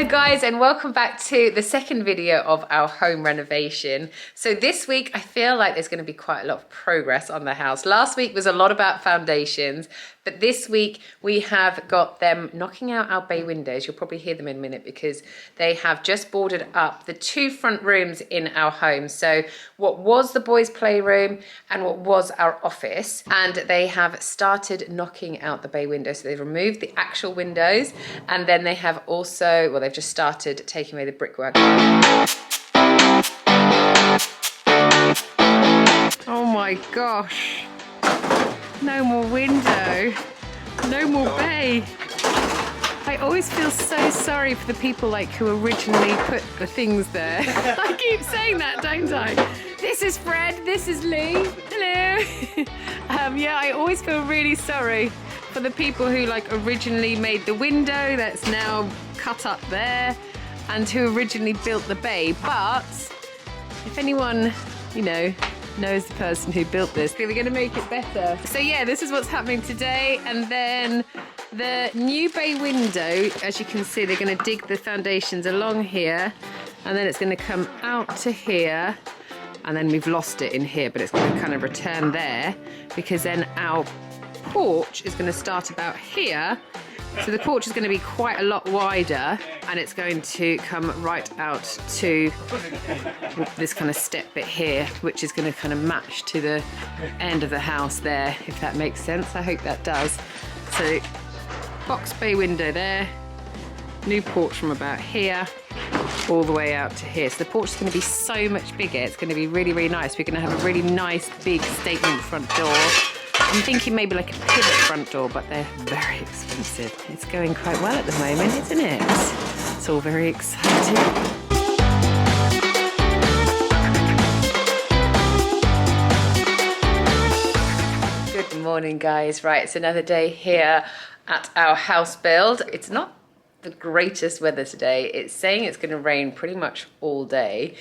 Hello guys, and welcome back to the second video of our home renovation. So this week I feel like there's going to be quite a lot of progress on the house. Last week was a lot about foundations, but this week we have got them knocking out our bay windows. You'll probably hear them in a minute because they have just boarded up the two front rooms in our home. So what was the boys' playroom and what was our office, and they have started knocking out the bay windows. So they've removed the actual windows, and then they have also, well, they've just started taking away the brickwork. Oh my gosh. No more window, no more bay. I always feel so sorry for the people like who originally put the things there. I keep saying that, don't I? This is Fred, this is Lee, hello. Yeah, I always feel really sorry for the people who like originally made the window that's now cut up there and who originally built the bay. But if anyone, you know, knows the person who built this, we're going to make it better. So yeah, this is what's happening today. And then the new bay window, as you can see, they're going to dig the foundations along here, and then it's going to come out to here, and then we've lost it in here, but it's going to kind of return there, because then our porch is going to start about here. So the porch is going to be quite a lot wider, and it's going to come right out to this kind of step bit here, which is going to kind of match to the end of the house there, if that makes sense. I hope that does. So box bay window there, new porch from about here all the way out to here. So the porch is going to be so much bigger. It's going to be really, really nice. We're going to have a really nice big statement front door. I'm thinking maybe like a pivot front door, but they're very expensive. It's going quite well at the moment, isn't it? It's all very exciting. Good morning, guys. Right, it's another day here at our house build. It's not the greatest weather today. It's saying it's going to rain pretty much all day,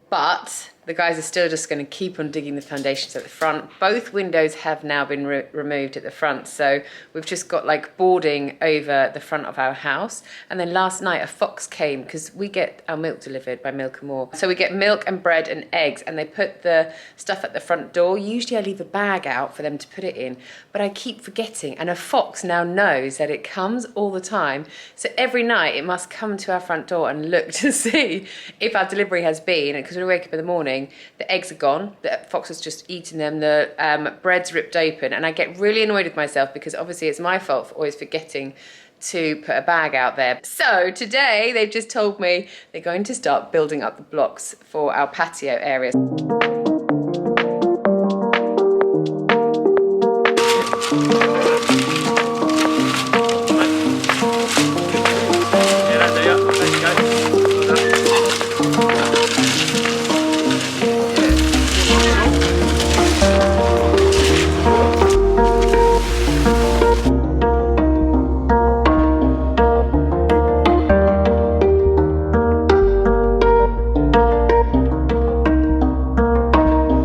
but the guys are still just going to keep on digging the foundations at the front. Both windows have now been removed at the front, so we've just got like boarding over the front of our house. And then last night a fox came, because we get our milk delivered by Milk and More. So we get milk and bread and eggs, and they put the stuff at the front door. Usually I leave a bag out for them to put it in, but I keep forgetting, and a fox now knows that it comes all the time. So every night it must come to our front door and look to see if our delivery has been, because when we wake up in the morning, the eggs are gone, the fox has just eaten them, the bread's ripped open, and I get really annoyed with myself because obviously it's my fault for always forgetting to put a bag out there. So today they've just told me they're going to start building up the blocks for our patio area.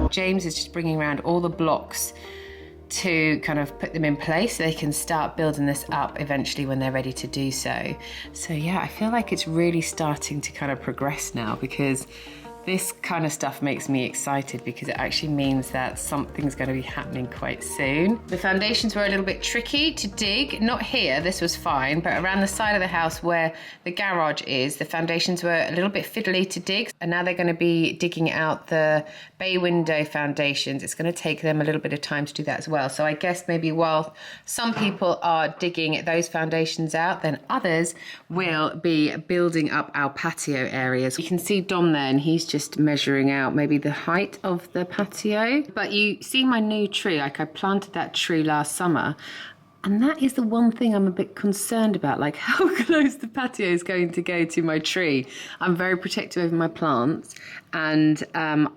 James is just bringing around all the blocks to kind of put them in place so they can start building this up eventually when they're ready to do so. So yeah, I feel like it's really starting to kind of progress now, because this kind of stuff makes me excited, because it actually means that something's going to be happening quite soon. The foundations were a little bit tricky to dig. Not here, this was fine, but around the side of the house where the garage is, the foundations were a little bit fiddly to dig. And now they're going to be digging out the bay window foundations. It's going to take them a little bit of time to do that as well. So I guess maybe while some people are digging those foundations out, then others will be building up our patio areas. You can see Dom there, and he's just measuring out maybe the height of the patio. But you see my new tree, like I planted that tree last summer, and that is the one thing I'm a bit concerned about, like how close the patio is going to go to my tree. I'm very protective over my plants, and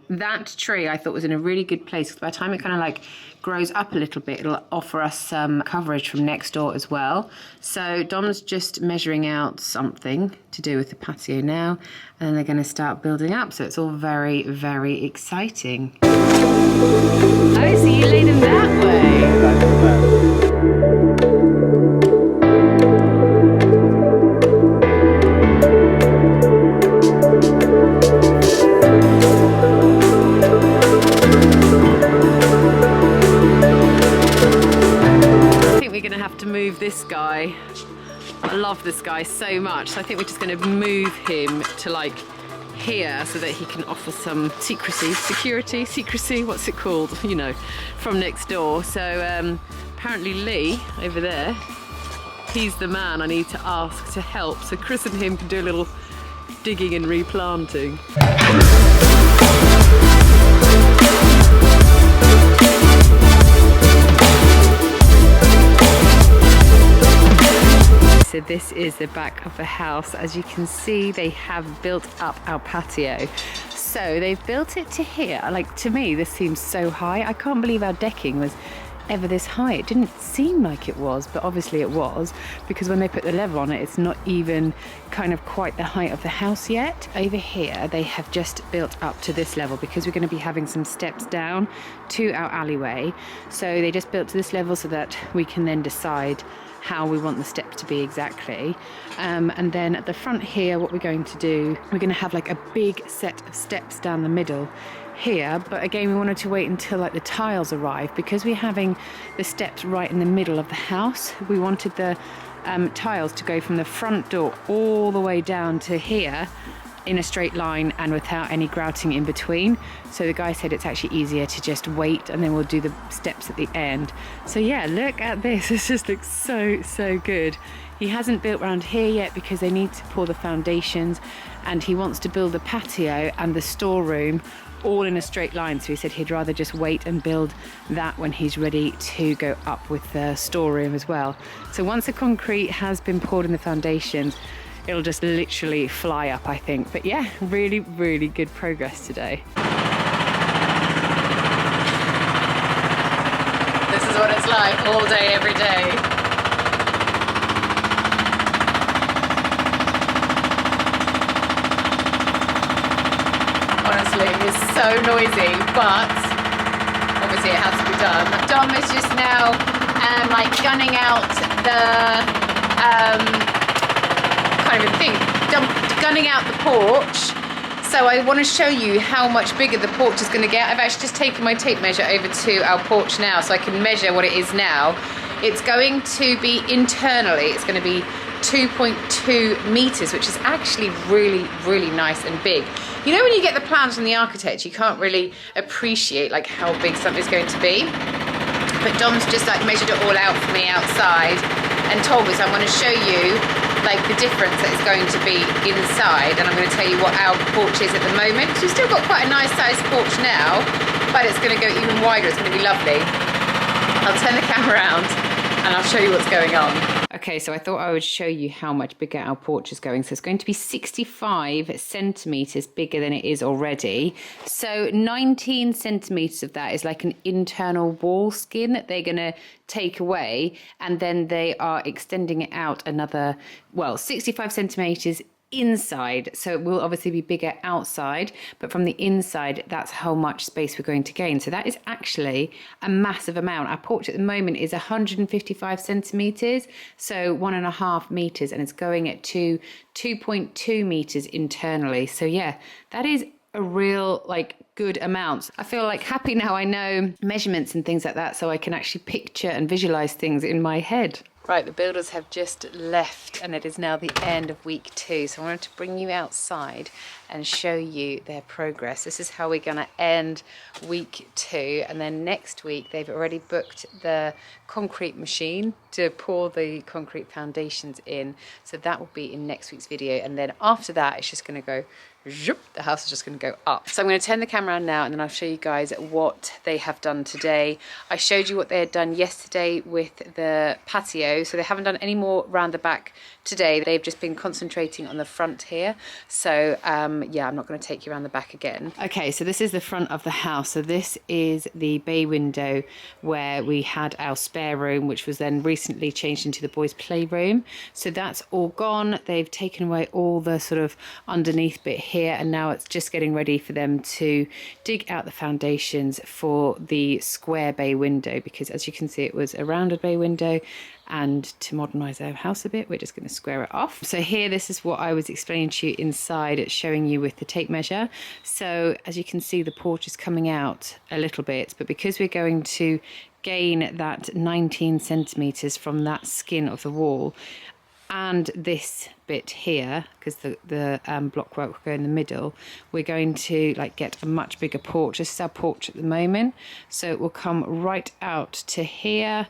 that tree I thought was in a really good place, because by the time it kind of like grows up a little bit, it'll offer us some coverage from next door as well. So Dom's just measuring out something to do with the patio now, and they're going to start building up. So it's all very, very exciting. Oh, so you laid them that way. this guy so much, so I think we're just going to move him to like here so that he can offer some secrecy, what's it called, you know, from next door. So apparently Lee over there, he's the man I need to ask to help, so Chris and him can do a little digging and replanting. So this is the back of the house. As you can see, they have built up our patio. So they've built it to here. Like, to me, this seems so high. I can't believe our decking was ever this high. It didn't seem like it was, but obviously it was, because when they put the level on it, it's not even kind of quite the height of the house yet. Over here, they have just built up to this level because we're going to be having some steps down to our alleyway. So they just built to this level so that we can then decide how we want the steps to be exactly. And then at the front here, what we're going to do, we're going to have like a big set of steps down the middle here, but again we wanted to wait until like the tiles arrive because we're having the steps right in the middle of the house. We wanted the tiles to go from the front door all the way down to here in a straight line and without any grouting in between. So the guy said it's actually easier to just wait and then we'll do the steps at the end. So yeah, look at this. This just looks so good. He hasn't built around here yet because they need to pour the foundations, and he wants to build the patio and the storeroom all in a straight line. So he said he'd rather just wait and build that when he's ready to go up with the storeroom as well. So once the concrete has been poured in the foundations, it'll just literally fly up, I think. But yeah, really good progress today. This is what it's like all day, every day. Honestly, it's so noisy, but obviously it has to be done. Dom is just now like gunning out the gunning out the porch. So I want to show you how much bigger the porch is going to get. I've actually just taken my tape measure over to our porch now so I can measure what it is now. It's going to be internally, it's going to be 2.2 meters, which is actually really nice and big. You know, when you get the plans from the architect, you can't really appreciate like how big something's going to be. But Dom's just like measured it all out for me outside and told me, so I'm going to show you like the difference that is going to be inside, and I'm going to tell you what our porch is at the moment. So we've still got quite a nice sized porch now, but it's going to go even wider. It's going to be lovely. I'll turn the camera around and I'll show you what's going on. Okay, so I thought I would show you how much bigger our porch is going. So it's going to be 65 centimeters bigger than it is already. So 19 centimeters of that is like an internal wall skin that they're going to take away, and then they are extending it out another, well, 65 centimeters inside. So it will obviously be bigger outside, but from the inside, that's how much space we're going to gain. So that is actually a massive amount. Our porch at the moment is 155 centimeters, so 1.5 meters, and it's going at 2.2 meters internally. So yeah, that is a real like good amount. I feel like happy now I know measurements and things like that, so I can actually picture and visualize things in my head. Right, the builders have just left and it is now the end of week 2. So I wanted to bring you outside and show you their progress. This is how we're going to end week 2. And then next week, they've already booked the concrete machine to pour the concrete foundations in. So that will be in next week's video. And then after that, it's just going to go, the house is just going to go up. So I'm going to turn the camera on now and then I'll show you guys what they have done today. I showed you what they had done yesterday with the patio. So they haven't done any more around the back today. They've just been concentrating on the front here. So yeah, I'm not going to take you around the back again. Okay, so this is the front of the house. So this is the bay window where we had our spare room, which was then recently changed into the boys' playroom. So that's all gone. They've taken away all the sort of underneath bit here, and now it's just getting ready for them to dig out the foundations for the square bay window, because as you can see, it was a rounded bay window, and to modernise our house a bit, we're just going to square it off. So here, this is what I was explaining to you inside. It's showing you with the tape measure. So as you can see, the porch is coming out a little bit, but because we're going to gain that 19 centimetres from that skin of the wall, and this bit here, because the block work will go in the middle, we're going to like get a much bigger porch. This is our porch at the moment, so it will come right out to here,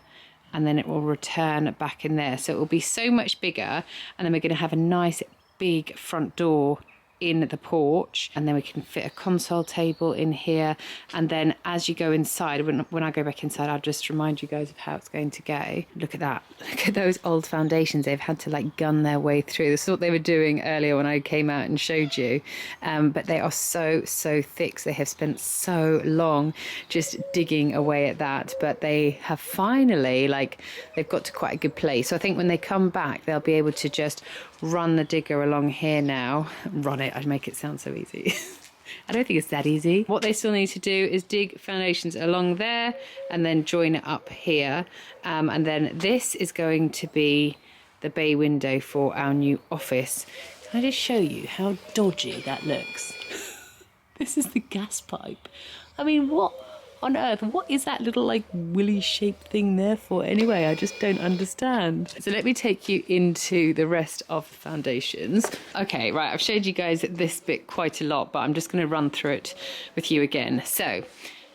and then it will return back in there. So it will be so much bigger, and then we're going to have a nice big front door in the porch, and then we can fit a console table in here. And then as you go inside, when I go back inside, I'll just remind you guys of how it's going to go. Look at that, look at those old foundations. They've had to like gun their way through. This is what they were doing earlier when I came out and showed you, but they are so thick. So they have spent so long just digging away at that, but they have finally, like, they've got to quite a good place. So I think when they come back, they'll be able to just run the digger along here now. Run it, I'd make it sound so easy. I don't think it's that easy. What they still need to do is dig foundations along there and then join it up here. And then this is going to be the bay window for our new office. Can I just show you how dodgy that looks? This is the gas pipe. I mean, what on earth? What is that little like willy shaped thing there for anyway? I just don't understand. So let me take you into the rest of the foundations. Okay, right, I've showed you guys this bit quite a lot, but I'm just going to run through it with you again. So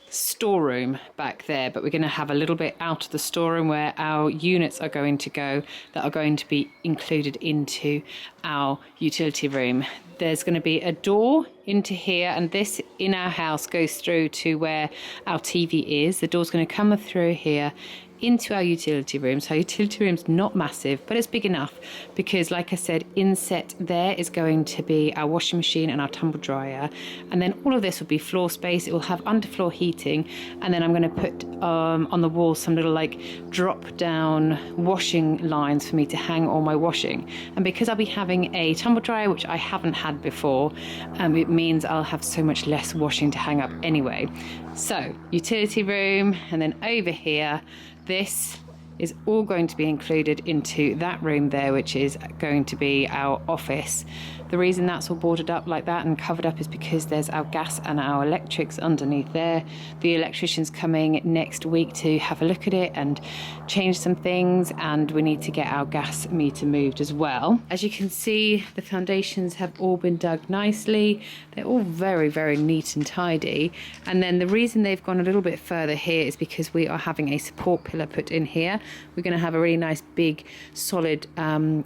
storeroom back there, but we're going to have a little bit out of the storeroom where our units are going to go, that are going to be included into our utility room. There's going to be a door into here, and this in our house goes through to where our TV is. The door's going to come through here into our utility room. So our utility room's not massive, but it's big enough because, like I said, inset there is going to be our washing machine and our tumble dryer, and then all of this will be floor space. It will have underfloor heating, and then I'm going to put on the wall some little like drop down washing lines for me to hang all my washing. And because I'll be having a tumble dryer, which I haven't had before, it means I'll have so much less washing to hang up anyway. So utility room, and then over here, this is all going to be included into that room there, which is going to be our office. The reason that's all boarded up like that and covered up is because there's our gas and our electrics underneath there. The electrician's coming next week to have a look at it and change some things, and we need to get our gas meter moved as well. As you can see, the foundations have all been dug nicely. They're all very neat and tidy. And then the reason they've gone a little bit further here is because we are having a support pillar put in here. We're going to have a really nice big solid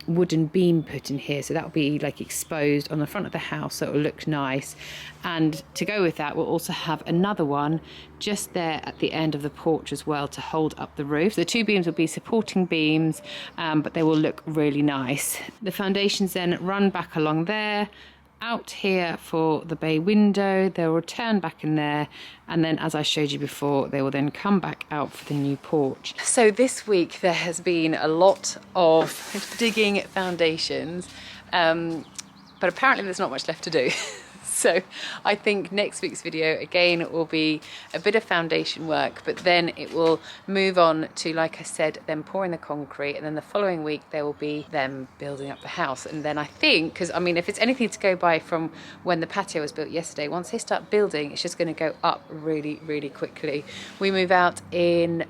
wooden beam put in here, so that will be like exposed on the front of the house, so it will look nice. And to go with that, we'll also have another one just there at the end of the porch as well to hold up the roof. The two beams will be supporting beams, but they will look really nice. The foundations then run back along there, out here for the bay window. They'll return back in there, and then, as I showed you before, they will then come back out for the new porch. So this week there has been a lot of digging foundations, but apparently there's not much left to do. So I think next week's video again will be a bit of foundation work, but then it will move on to, like I said, them pouring the concrete, and then the following week there will be them building up the house. And then I think, because I mean, if it's anything to go by from when the patio was built yesterday, once they start building, it's just going to go up really quickly. We move out in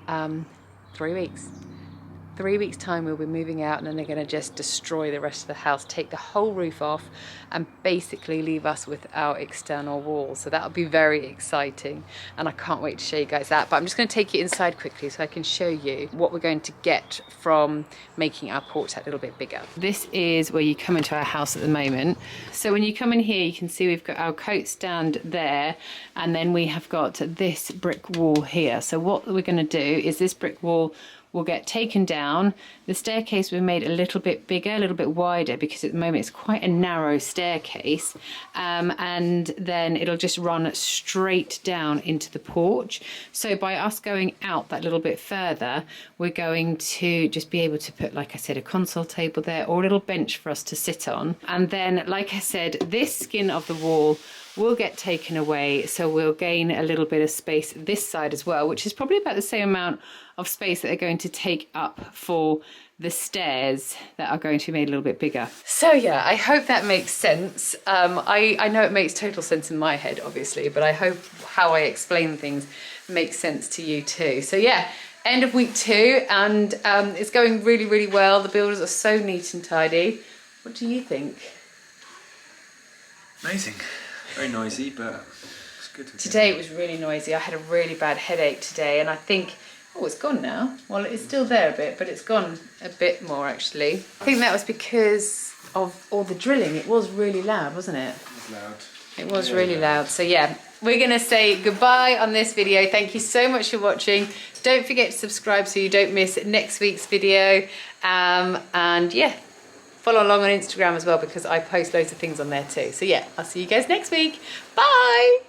3 weeks. 3 weeks time we'll be moving out, and then they're going to just destroy the rest of the house, take the whole roof off, and basically leave us with our external walls. So that'll be very exciting, and I can't wait to show you guys that. But I'm just going to take you inside quickly so I can show you what we're going to get from making our porch that little bit bigger. This is where you come into our house at the moment. So when you come in here, you can see we've got our coat stand there, and then we have got this brick wall here. So what we're going to do is this brick wall will get taken down. The staircase will be made a little bit bigger, a little bit wider, because at the moment it's quite a narrow staircase, and then it'll just run straight down into the porch. So by us going out that little bit further, we're going to just be able to put, like I said, a console table there, or a little bench for us to sit on. And then, like I said, this skin of the wall will get taken away, so we'll gain a little bit of space this side as well, which is probably about the same amount of space that they're going to take up for the stairs that are going to be made a little bit bigger. So yeah, I hope that makes sense. I know it makes total sense in my head, obviously, but I hope how I explain things makes sense to you too. So yeah, end of week 2, and it's going really, really well. The builders are so neat and tidy. What do you think? Amazing. Very noisy, but it's good. Today it was really noisy. I had a really bad headache today, and I think, oh, it's gone now. Well, it's still there a bit, but it's gone a bit more actually. I think that was because of all the drilling. It was really loud, wasn't it? It was loud. It was really loud. So yeah, we're gonna say goodbye on this video. Thank you so much for watching. Don't forget to subscribe so you don't miss next week's video. And yeah, follow along on Instagram as well, because I post loads of things on there too. So yeah, I'll see you guys next week. Bye.